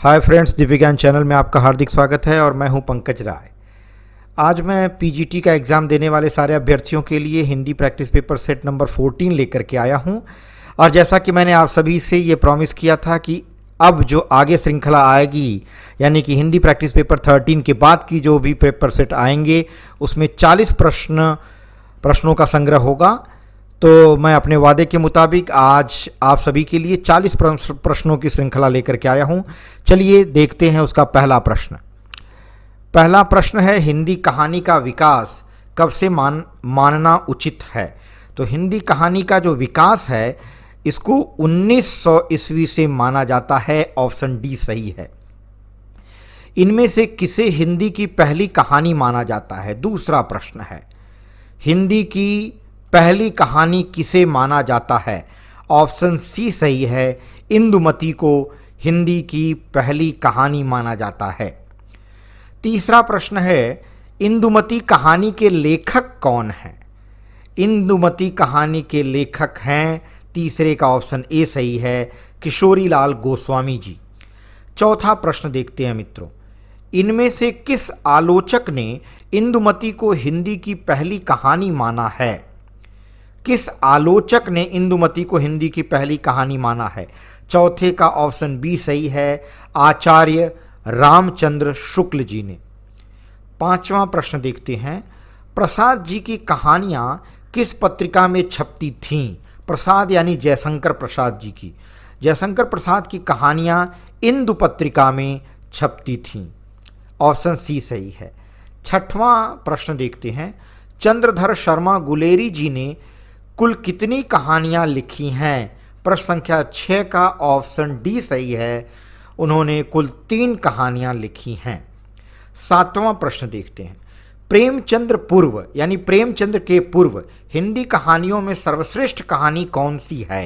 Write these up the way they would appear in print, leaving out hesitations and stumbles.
Hi friends, Divya ज्ञान channel में आपका हार्दिक स्वागत है और मैं हूं पंकज राय। आज मैं पीजीटी का एग्ज़ाम देने वाले सारे अभ्यर्थियों के लिए Hindi practice paper set number 14 लेकर के आया हूं। और जैसा कि मैंने आप सभी से ये प्रॉमिस किया था कि अब जो आगे श्रृंखला आएगी, यानी कि हिंदी प्रैक्टिस पेपर 13 के बाद की जो भी पेपर सेट आएंगे उसमें 40 प्रश्नों का संग्रह होगा। तो मैं अपने वादे के मुताबिक आज आप सभी के लिए 40 प्रश्नों की श्रृंखला लेकर के आया हूं। चलिए देखते हैं उसका पहला प्रश्न। पहला प्रश्न है, हिंदी कहानी का विकास कब से मानना उचित है। तो हिंदी कहानी का जो विकास है इसको 1900 ईस्वी से माना जाता है। ऑप्शन डी सही है। इनमें से किसे हिंदी की पहली कहानी माना जाता है। दूसरा प्रश्न है, हिंदी की पहली कहानी किसे माना जाता है। ऑप्शन सी सही है, इंदुमती को हिंदी की पहली कहानी माना जाता है। तीसरा प्रश्न है, इंदुमती कहानी के लेखक कौन हैं। इंदुमती कहानी के लेखक हैं, तीसरे का ऑप्शन ए सही है, किशोरीलाल गोस्वामी जी। चौथा प्रश्न देखते हैं मित्रों, इनमें से किस आलोचक ने इंदुमती को हिंदी की पहली कहानी माना है। किस आलोचक ने इंदुमती को हिंदी की पहली कहानी माना है। चौथे का ऑप्शन बी सही है, आचार्य रामचंद्र शुक्ल जी ने। पांचवा प्रश्न देखते हैं, प्रसाद जी की कहानियां किस पत्रिका में छपती थीं। प्रसाद यानी जयशंकर प्रसाद जी की। जयशंकर प्रसाद की कहानियां इंदु पत्रिका में छपती थीं। ऑप्शन सी सही है। छठवां प्रश्न देखते हैं, चंद्रधर शर्मा गुलेरी जी ने कुल कितनी कहानियां लिखी हैं। प्रश्न संख्या 6 का ऑप्शन डी सही है, उन्होंने कुल 3 कहानियां लिखी हैं। सातवां प्रश्न देखते हैं, प्रेमचंद्र पूर्व यानी प्रेमचंद्र के पूर्व हिंदी कहानियों में सर्वश्रेष्ठ कहानी कौन सी है।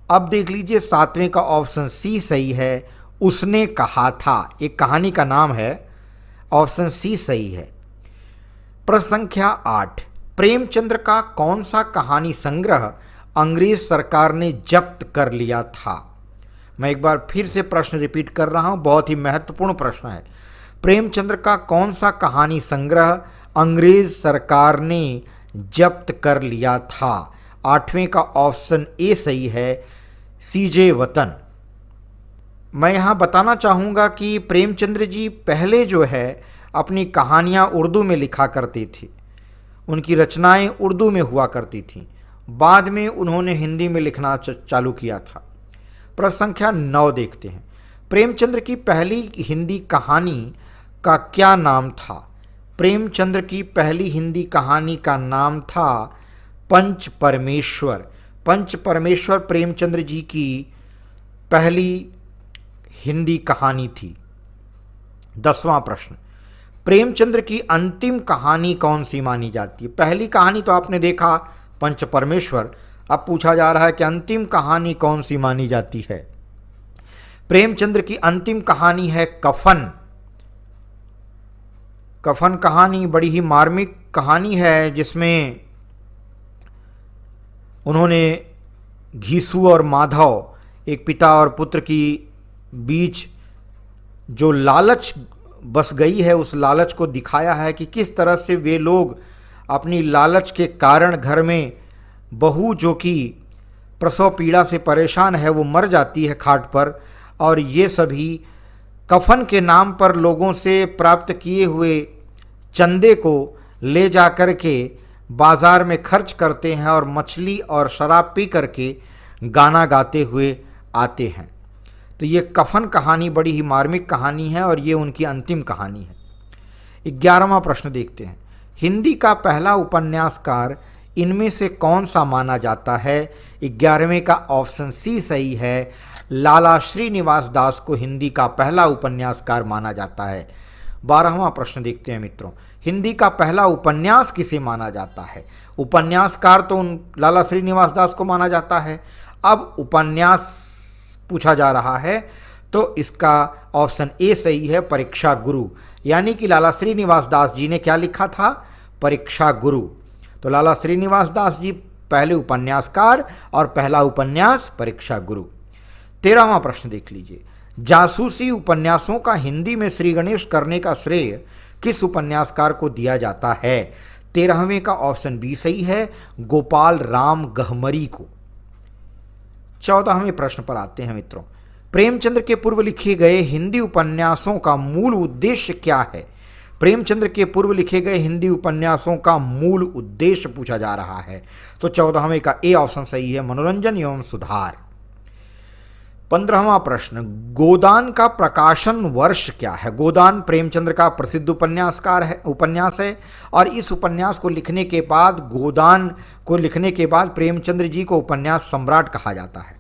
अब देख लीजिए, सातवें का ऑप्शन सी सही है, उसने कहा था। एक कहानी का नाम है, ऑप्शन सी सही है। प्रश्न संख्या 8, प्रेमचंद्र का कौन सा कहानी संग्रह अंग्रेज सरकार ने जब्त कर लिया था। मैं एक बार फिर से प्रश्न रिपीट कर रहा हूं, बहुत ही महत्वपूर्ण प्रश्न है। प्रेमचंद्र का कौन सा कहानी संग्रह अंग्रेज सरकार ने जब्त कर लिया था। आठवें का ऑप्शन ए सही है, सीजे वतन। मैं यहाँ बताना चाहूँगा कि प्रेमचंद्र जी पहले जो है अपनी कहानियाँ उर्दू में लिखा करते थे, उनकी रचनाएं उर्दू में हुआ करती थीं। बाद में उन्होंने हिंदी में लिखना चालू किया था। प्रश्न संख्या 9 देखते हैं, प्रेमचंद्र की पहली हिंदी कहानी का क्या नाम था। प्रेमचंद्र की पहली हिंदी कहानी का नाम था पंच परमेश्वर। पंच परमेश्वर प्रेमचंद्र जी की पहली हिंदी कहानी थी। 10वां प्रश्न, प्रेमचंद्र की अंतिम कहानी कौन सी मानी जाती है। पहली कहानी तो आपने देखा पंच परमेश्वर, अब पूछा जा रहा है कि अंतिम कहानी कौन सी मानी जाती है। प्रेमचंद्र की अंतिम कहानी है कफन। कफन कहानी बड़ी ही मार्मिक कहानी है, जिसमें उन्होंने घीसू और माधव, एक पिता और पुत्र की बीच जो लालच बस गई है, उस लालच को दिखाया है कि किस तरह से वे लोग अपनी लालच के कारण घर में बहू जो कि प्रसव पीड़ा से परेशान है वो मर जाती है खाट पर, और ये सभी कफन के नाम पर लोगों से प्राप्त किए हुए चंदे को ले जा कर के बाज़ार में खर्च करते हैं और मछली और शराब पी करके गाना गाते हुए आते हैं। तो ये कफन कहानी बड़ी ही मार्मिक कहानी है और ये उनकी अंतिम कहानी है। 11वां प्रश्न देखते हैं, हिंदी का पहला उपन्यासकार इनमें से कौन सा माना जाता है। 11वें का ऑप्शन सी सही है, लाला श्रीनिवास दास को हिंदी का पहला उपन्यासकार माना जाता है। 12वां प्रश्न देखते हैं मित्रों, हिंदी का पहला उपन्यास किसे माना जाता है। उपन्यासकार तो लाला श्रीनिवास दास को माना जाता है, अब उपन्यास पूछा जा रहा है, तो इसका ऑप्शन ए सही है, परीक्षा गुरु। यानी कि लाला श्रीनिवास दास जी ने क्या लिखा था, परीक्षा गुरु। तो लाला श्रीनिवास दास जी पहले उपन्यासकार और पहला उपन्यास परीक्षा गुरु। 13वां प्रश्न देख लीजिए, जासूसी उपन्यासों का हिंदी में श्री गणेश करने का श्रेय किस उपन्यासकार को दिया जाता है? 13वें का ऑप्शन बी सही है, गोपाल राम गहमरी को। 14वें प्रश्न पर आते हैं मित्रों। प्रेमचंद्र के पूर्व लिखे गए हिंदी उपन्यासों का मूल उद्देश्य क्या है? प्रेमचंद्र के पूर्व लिखे गए हिंदी उपन्यासों का मूल उद्देश्य पूछा जा रहा है। तो 14वें का ए ऑप्शन सही है, मनोरंजन एवं सुधार। 15वां प्रश्न, गोदान का प्रकाशन वर्ष क्या है? गोदान प्रेमचंद्र का प्रसिद्ध उपन्यास है और इस उपन्यास को लिखने के बाद, गोदान को लिखने के बाद प्रेमचंद्र जी को उपन्यास सम्राट कहा जाता है।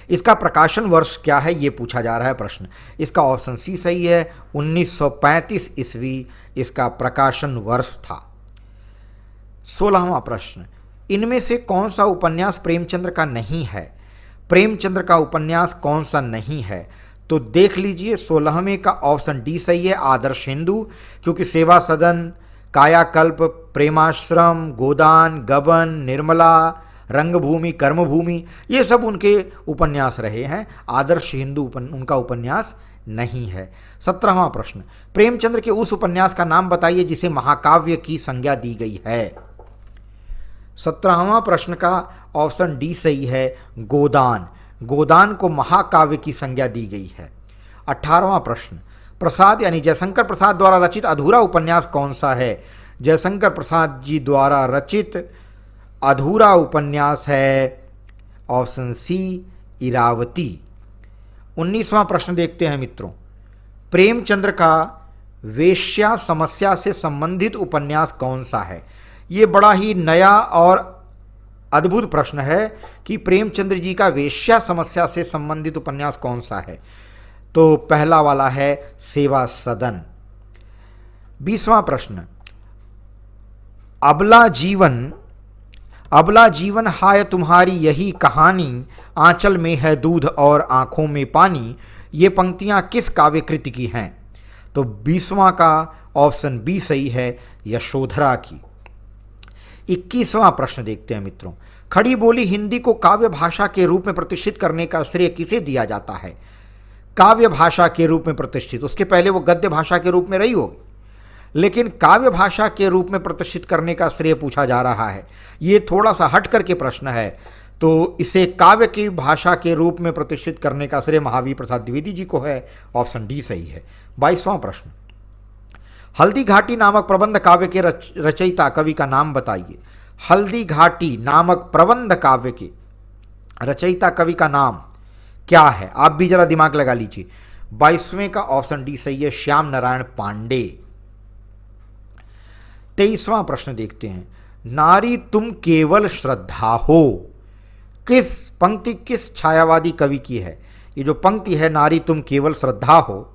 इसका प्रकाशन वर्ष क्या है, ये पूछा जा रहा है प्रश्न। इसका ऑप्शन सी सही है, 1935 ईस्वी इसका प्रकाशन वर्ष था। 16वां प्रश्न, इनमें से कौन सा उपन्यास प्रेमचंद्र का नहीं है? प्रेमचंद्र का उपन्यास कौन सा नहीं है? तो देख लीजिए, 16वें का ऑप्शन डी सही है, आदर्श हिंदू, क्योंकि सेवा सदन, कायाकल्प, प्रेमाश्रम, गोदान, गबन, निर्मला, रंगभूमि, कर्मभूमि, ये सब उनके उपन्यास रहे हैं। आदर्श हिंदू उनका उपन्यास नहीं है। 17वां प्रश्न, प्रेमचंद्र के उस उपन्यास का नाम बताइए जिसे महाकाव्य की संज्ञा दी गई है। 17वां प्रश्न का ऑप्शन डी सही है, गोदान। गोदान को महाकाव्य की संज्ञा दी गई है। 18वां प्रश्न, प्रसाद यानी जयशंकर प्रसाद द्वारा रचित अधूरा उपन्यास कौन सा है? जयशंकर प्रसाद जी द्वारा रचित अधूरा उपन्यास है ऑप्शन सी, इरावती। 19वां प्रश्न देखते हैं मित्रों। प्रेमचंद्र का वेश्या समस्या से संबंधित उपन्यास कौन सा है? ये बड़ा ही नया और अद्भुत प्रश्न है कि प्रेमचंद्र जी का वेश्या समस्या से संबंधित उपन्यास कौन सा है? तो पहला वाला है सेवा सदन। 20वां प्रश्न, अबला जीवन हाय तुम्हारी यही कहानी, आंचल में है दूध और आंखों में पानी, ये पंक्तियां किस काव्य कृति की हैं? तो 20वां का ऑप्शन बी सही है, यशोधरा की। 21वां प्रश्न देखते हैं मित्रों। खड़ी बोली हिंदी को काव्य भाषा के रूप में प्रतिष्ठित करने का श्रेय किसे दिया जाता है? काव्य भाषा के रूप में प्रतिष्ठित, उसके पहले वो गद्य भाषा के रूप में रही होगी, लेकिन काव्य भाषा के रूप में प्रतिष्ठित करने का श्रेय पूछा जा रहा है। ये थोड़ा सा हट करके प्रश्न है, तो इसे काव्य की भाषा के रूप में प्रतिष्ठित करने का श्रेय महावीर प्रसाद द्विवेदी जी को है। ऑप्शन डी सही है। 22वां प्रश्न, हल्दी घाटी नामक प्रबंध काव्य के रचयिता कवि का नाम बताइए। हल्दी घाटी नामक प्रबंध काव्य के रचयिता कवि का नाम क्या है? आप भी जरा दिमाग लगा लीजिए। 22वें का ऑप्शन डी सही है, श्याम नारायण पांडे। 23वां प्रश्न देखते हैं। नारी तुम केवल श्रद्धा हो, किस पंक्ति किस छायावादी कवि की है? ये जो पंक्ति है, नारी तुम केवल श्रद्धा हो,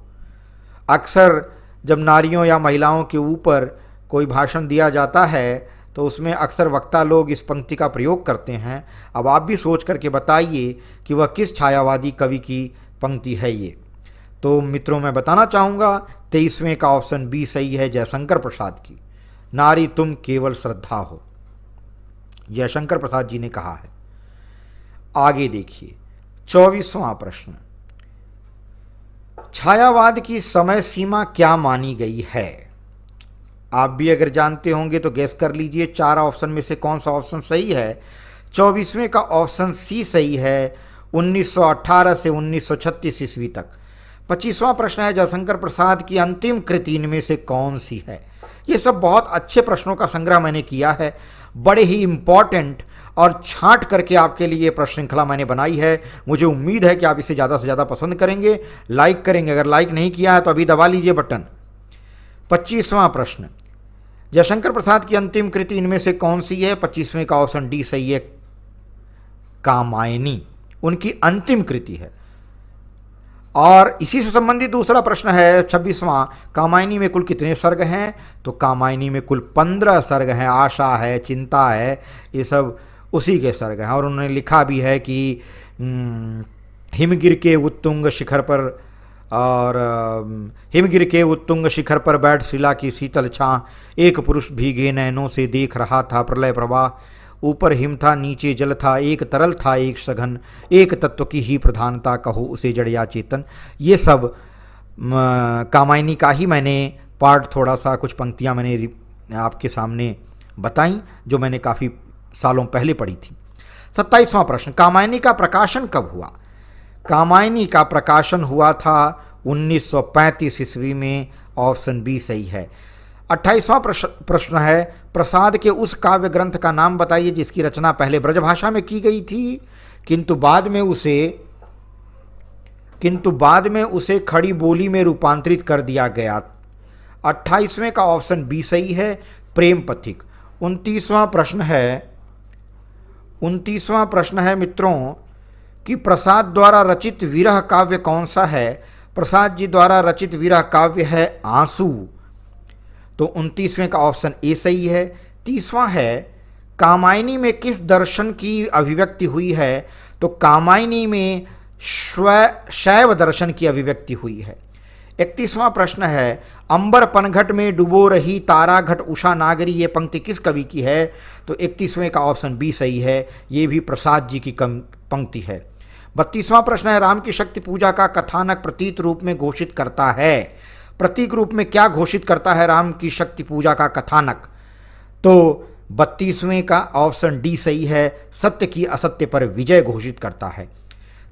अक्सर जब नारियों या महिलाओं के ऊपर कोई भाषण दिया जाता है तो उसमें अक्सर वक्ता लोग इस पंक्ति का प्रयोग करते हैं। अब आप भी सोच करके बताइए कि वह किस छायावादी कवि की पंक्ति है ये। तो मित्रों, मैं बताना चाहूँगा 23वें का ऑप्शन बी सही है, जयशंकर प्रसाद की। नारी तुम केवल श्रद्धा हो, जयशंकर प्रसाद जी ने कहा है। आगे देखिए 24वां प्रश्न, छायावाद की समय सीमा क्या मानी गई है? आप भी अगर जानते होंगे तो गैस कर लीजिए, 4 ऑप्शन में से कौन सा ऑप्शन सही है। 24वें का ऑप्शन सी सही है, 1918 से 1936 ईस्वी तक। 25वां प्रश्न है, जयशंकर प्रसाद की अंतिम कृति इनमें से कौन सी है? ये सब बहुत अच्छे प्रश्नों का संग्रह मैंने किया है, बड़े ही इम्पॉर्टेंट और छांट करके आपके लिए प्रश्न श्रृंखला मैंने बनाई है। मुझे उम्मीद है कि आप इसे ज़्यादा से ज़्यादा पसंद करेंगे, लाइक करेंगे। अगर लाइक नहीं किया है तो अभी दबा लीजिए बटन। 25वां प्रश्न, जयशंकर प्रसाद की अंतिम कृति इनमें से कौन सी है? 25वें का ऑप्शन डी सही है, कामायनी उनकी अंतिम कृति है। और इसी से संबंधित दूसरा प्रश्न है 26वां, कामायनी में कुल कितने सर्ग हैं? तो कामायनी में कुल 15 सर्ग हैं। आशा है, चिंता है, ये सब उसी के सर्ग हैं। और उन्होंने लिखा भी है कि हिमगिर के उत्तुंग शिखर पर और हिमगिर के उत्तुंग शिखर पर बैठ शिला की शीतल छां, एक पुरुष भीगे नैनों से देख रहा था प्रलय प्रवाह, ऊपर हिम था नीचे जल था, एक तरल था एक सघन, एक तत्व की ही प्रधानता कहो उसे जड़ या चेतन। ये सब कामायनी का ही मैंने पार्ट, थोड़ा सा कुछ पंक्तियाँ मैंने आपके सामने बताई जो मैंने काफ़ी सालों पहले पढ़ी थी। 27वां प्रश्न, कामायनी का प्रकाशन कब हुआ? कामायनी का प्रकाशन हुआ था 1935 ईस्वी में, ऑप्शन बी सही है। 28वां प्रश्न है, प्रसाद के उस काव्य ग्रंथ का नाम बताइए जिसकी रचना पहले ब्रजभाषा में की गई थी किंतु बाद में उसे खड़ी बोली में रूपांतरित कर दिया गया। 28वें का ऑप्शन बी सही है, प्रेम पथिक। 29वां प्रश्न है मित्रों कि प्रसाद द्वारा रचित विरह काव्य कौन सा है? प्रसाद जी द्वारा रचित विरह काव्य है आंसू, तो 29वें का ऑप्शन ए सही है। 30वां है, कामायनी में किस दर्शन की अभिव्यक्ति हुई है? तो कामायनी में शैव दर्शन की अभिव्यक्ति हुई है। 31वां प्रश्न है, अंबर पनघट में डुबो रही तारा घट उषा नागरी, ये पंक्ति किस कवि की है? तो 31वें का ऑप्शन बी सही है, ये भी प्रसाद जी की पंक्ति है। 32वां प्रश्न है, राम की शक्ति पूजा का कथानक प्रतीक रूप में घोषित करता है। प्रतीक रूप में क्या घोषित करता है राम की शक्ति पूजा का कथानक? तो 32वें का ऑप्शन डी सही है, सत्य की असत्य पर विजय घोषित करता है।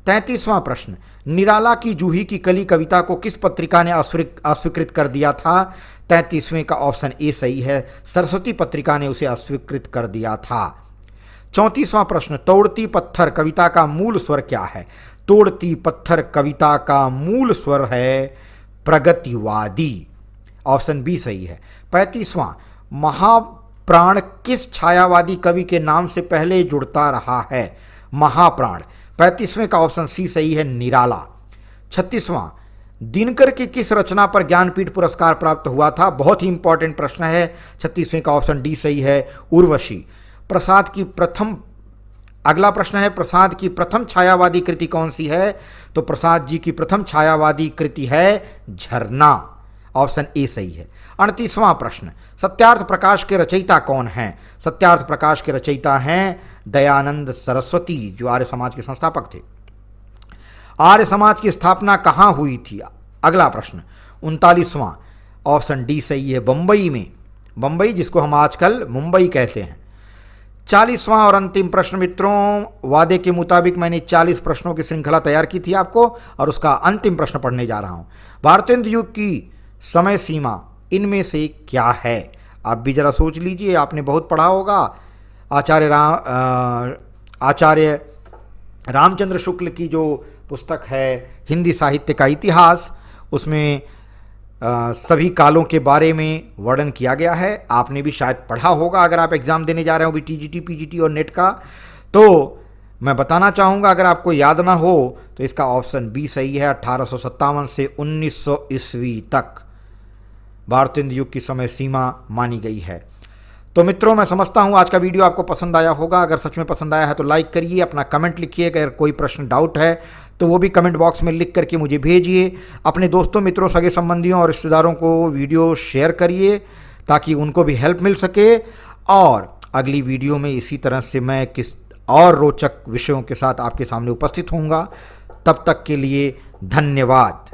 33वां प्रश्न, निराला की जूही की कली कविता को किस पत्रिका ने अस्वीकृत कर दिया था? 33वें का ऑप्शन ए सही है, सरस्वती पत्रिका ने उसे अस्वीकृत कर दिया था। 34वां प्रश्न, तोड़ती पत्थर कविता का मूल स्वर क्या है? तोड़ती पत्थर कविता का मूल स्वर है प्रगतिवादी, ऑप्शन बी सही है। 35वां, महाप्राण किस छायावादी कवि के नाम से पहले जुड़ता रहा है? महाप्राण, 35वें का ऑप्शन सी सही है, निराला। 36वां, दिनकर की किस रचना पर ज्ञानपीठ पुरस्कार प्राप्त हुआ था? बहुत ही इंपॉर्टेंट प्रश्न है, 36वें का ऑप्शन डी सही है, उर्वशी। अगला प्रश्न है, प्रसाद की प्रथम छायावादी कृति कौन सी है? तो प्रसाद जी की प्रथम छायावादी कृति है झरना, ऑप्शन ए सही है। 38वां प्रश्न, सत्यार्थ प्रकाश के रचयिता कौन हैं? सत्यार्थ प्रकाश के रचयिता हैं दयानंद सरस्वती, जो आर्य समाज के संस्थापक थे। आर्य समाज की स्थापना कहाँ हुई थी? अगला प्रश्न 39वां, ऑप्शन डी सही है, बंबई में। बंबई जिसको हम आजकल मुंबई कहते हैं। 40वां और अंतिम प्रश्न मित्रों, वादे के मुताबिक मैंने 40 प्रश्नों की श्रृंखला तैयार की थी आपको, और उसका अंतिम प्रश्न पढ़ने जा रहा हूं। भारतेंदु युग की समय सीमा इनमें से क्या है? आप भी जरा सोच लीजिए, आपने बहुत पढ़ा होगा। आचार्य रामचंद्र शुक्ल की जो पुस्तक है हिंदी साहित्य का इतिहास, उसमें सभी कालों के बारे में वर्णन किया गया है। आपने भी शायद पढ़ा होगा अगर आप एग्ज़ाम देने जा रहे हो भी टीजीटी, पीजीटी और नेट का। तो मैं बताना चाहूँगा, अगर आपको याद ना हो तो इसका ऑप्शन बी सही है, 1857 से 1900 ईस्वी तक भारतेंदु युग की समय सीमा मानी गई है। तो मित्रों, मैं समझता हूँ आज का वीडियो आपको पसंद आया होगा। अगर सच में पसंद आया है तो लाइक करिए, अपना कमेंट लिखिए। अगर कोई प्रश्न डाउट है तो वो भी कमेंट बॉक्स में लिख करके मुझे भेजिए। अपने दोस्तों, मित्रों, सगे संबंधियों और रिश्तेदारों को वीडियो शेयर करिए ताकि उनको भी हेल्प मिल सके। और अगली वीडियो में इसी तरह से मैं किस और रोचक विषयों के साथ आपके सामने उपस्थित होऊंगा। तब तक के लिए धन्यवाद।